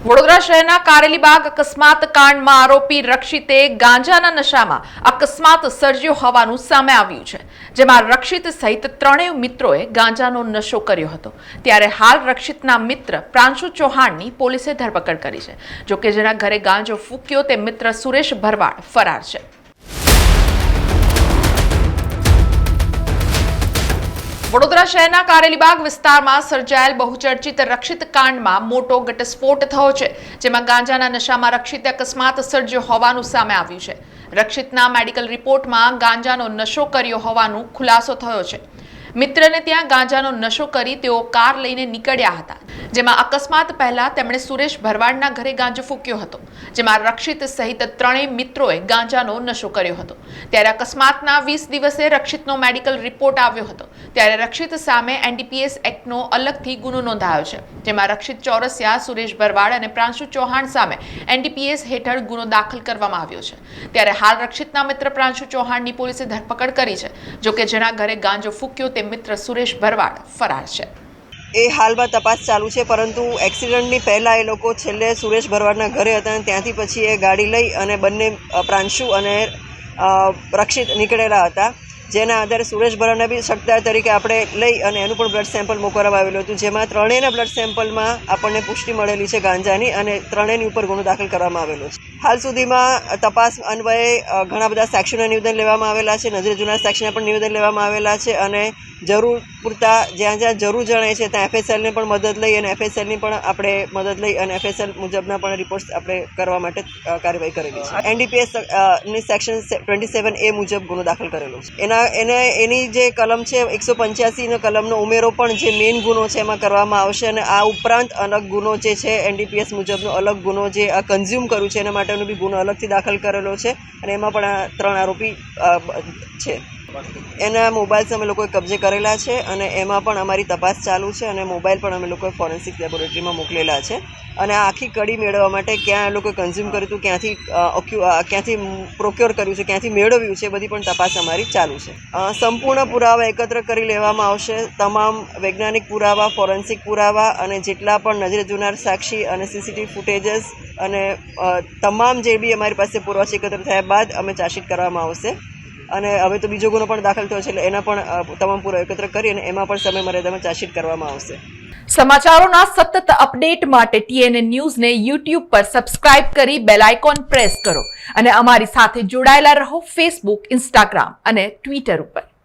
વડોદરા શહેરના કારેલીબાગ અકસ્માત કાંડમાં આરોપી રક્ષિતે ગાંજાના નશામાં અકસ્માત સર્જ્યો હોવાનું સામે આવ્યું છે, જેમાં રક્ષિત સહિત ત્રણેય મિત્રોએ ગાંજાનો નશો કર્યો હતો। ત્યારે હાલ રક્ષિતના મિત્ર પ્રાંશુ ચૌહાણની પોલીસે ધરપકડ કરી છે। જોકે જેના ઘરે ગાંજો ફૂક્યો તે મિત્ર સુરેશ ભરવાડ ફરાર છે। વડોદરા શહેરના કારેલીબાગ વિસ્તારમાં સર્જાયેલ બહુચર્ચિત રક્ષિત કાંડમાં મોટો ઘટસ્ફોટ થયો છે, જેમાં ગાંજાના નશામાં રક્ષિતે અકસ્માત સર્જ્યો હોવાનું સામે આવ્યું છે। રક્ષિતના મેડિકલ રિપોર્ટમાં ગાંજાનો નશો કર્યો હોવાનો ખુલાસો થયો છે। મિત્રને ત્યાં ગાંજાનો નશો કરી તેઓ કાર લઈને નીકળ્યા હતા, જેમાં અકસ્માત પહેલા તેમણે સુરેશ ભરવાડના ઘરે ગાંજો ફૂક્યો હતો, જેમાં રક્ષિત સહિત ત્રણેય મિત્રોએ ગાંજાનો નશો કર્યો હતો। ત્યારે અકસ્માતના 20 દિવસે રક્ષિતનો મેડિકલ રિપોર્ટ આવ્યો હતો। ત્યારે રક્ષિત સામે એનડીપીએસ એક્ટનો અલગથી ગુનો નોંધાયો છે, જેમાં રક્ષિત ચોરસિયા, સુરેશ ભરવાડ અને પ્રાંશુ ચૌહાણ સામે એનડીપીએસ હેઠળ ગુનો દાખલ કરવામાં આવ્યો છે। ત્યારે હાલ રક્ષિતના મિત્ર પ્રાંશુ ચૌહાણની પોલીસે ધરપકડ કરી છે। જોકે જેના ઘરે ગાંજો ફૂક્યો તે મિત્ર સુરેશ ભરવાડ ફરાર છે। એ હાલમાં તપાસ ચાલુ છે, પરંતુ એક્સિડન્ટની પહેલાં એ લોકો છેલ્લે સુરેશ ભરવાડના ઘરે હતા અને ત્યાંથી પછી એ ગાડી લઈ અને બંને પ્રાંશુ અને રક્ષિત નીકળેલા હતા, જેના આધારે સુરેશ ભરવાડને બી શકદાર તરીકે આપણે લઈ અને એનું પણ બ્લડ સેમ્પલ મોકલવામાં આવેલું હતું, જેમાં ત્રણેયના બ્લડ સેમ્પલમાં આપણને પુષ્ટિ મળેલી છે ગાંજાની, અને ત્રણેયની ઉપર ગુનો દાખલ કરવામાં આવેલો છે। હાલ સુધીમાં તપાસ અન્વયે ઘણા બધા સેક્શનના નિવેદન લેવામાં આવેલા છે, નજરે જૂના સેક્શનના પણ નિવેદન લેવામાં આવેલા છે, અને જરૂર પૂરતા જ્યાં જ્યાં જરૂર જણાય છે ત્યાં એફએસએલને પણ મદદ લઈ અને એફએસએલની પણ આપણે મદદ લઈ અને એફએસએલ મુજબના પણ રિપોર્ટ્સ આપણે કરવા માટે કાર્યવાહી કરેલી છે। એનડીપીએસ ની સેક્શન 27A મુજબ ગુનો દાખલ કરેલો છે। એની જે કલમ છે 185નો કલમનો ઉમેરો પણ જે મેઇન ગુનો છે એમાં કરવામાં આવશે, અને આ ઉપરાંત અલગ ગુનો જે છે એનડીપીએસ મુજબનો અલગ ગુનો જે આ કન્ઝ્યુમ કર્યું છે એના માટેનો બી ગુનો અલગથી દાખલ કરેલો છે, અને એમાં પણ આ ત્રણ આરોપી છે। એના મોબાઈલ્સ અમે લોકોએ કબજે કરેલા છે, અને એમાં પણ અમારી તપાસ ચાલુ છે, અને મોબાઈલ પણ અમે લોકોએ ફોરેન્સિક લેબોરેટરીમાં મોકલેલા છે, અને આ આખી કડી મેળવવા માટે ક્યાં એ લોકોએ કન્ઝ્યુમ કર્યું હતું, ક્યાંથી પ્રોક્યોર કર્યું છે, ક્યાંથી મેળવ્યું છે, બધી પણ તપાસ અમારી ચાલુ છે। સંપૂર્ણ પુરાવા એકત્ર કરી લેવામાં આવશે, તમામ વૈજ્ઞાનિક પુરાવા, ફોરેન્સિક પુરાવા અને જેટલા પણ નજરે જોનાર સાક્ષી અને સીસીટીવી ફૂટેજીસ અને તમામ જે બી અમારી પાસે પુરાવા એકત્ર થયા બાદ અમે ચાર્જશીટ કરવામાં આવશે। અને હવે તો બીજો ગુનો પણ દાખલ થયો છે, એટલે એના પણ તમામ પુરાવા એકત્ર કરી અને એમાં પણ સમય મર્યાદામાં ચાર્જશીટ કરવામાં આવશે। સમાચારોના સતત અપડેટ માટે TNN ન્યૂઝને YouTube પર સબસ્ક્રાઇબ કરી બેલ આઇકોન પ્રેસ કરો અને અમારી સાથે જોડાયેલા રહો Facebook, Instagram અને Twitter ઉપર।